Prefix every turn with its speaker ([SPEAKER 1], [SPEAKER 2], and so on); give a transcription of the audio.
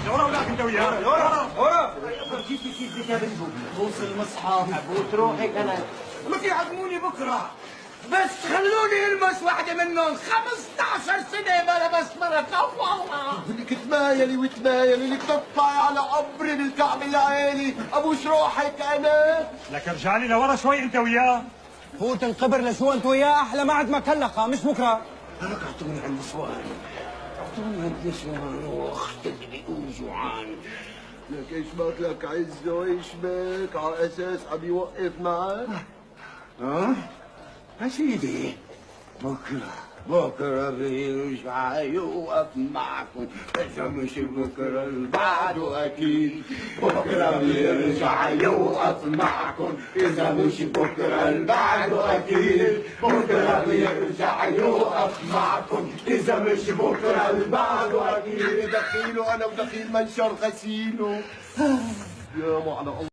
[SPEAKER 1] لورا ولاك انت وياه، لورا
[SPEAKER 2] كيف يا بنتو بوس المصحف وتروحي كنت
[SPEAKER 3] ما يعزموني بكره، بس خلوني المس واحدة منهم. 15 سنة ما لبست مرة. والله
[SPEAKER 2] لك تمايلي وتمايلي لك تطلعي على قبري بالكعب العالي. ابوش روحك انا.
[SPEAKER 1] لك ارجع لي لورا شوي انت وياه.
[SPEAKER 4] فوت القبر لشو انت وياه احلى ما عاد ما كلقه مش بكره.
[SPEAKER 3] لك اعطوني هالنسوان، اعطوني هالنسوان واختدلي وجوعان.
[SPEAKER 2] لك ايش بك لك عزه ايش بك على اساس عم يوقف معك؟
[SPEAKER 3] ها؟ يا سيدي بكره بيرجع يوقف معكم، اذا مش بكره بعده اكيد. بكره بيرجع يوقف معكم، اذا مش بكره بعده اكيد. بكره بيرجع يوقف معكم، اذا مش بكره بعده اكيد.
[SPEAKER 2] دخيله انا ودخيل منشر غسيله. يا معنى الله.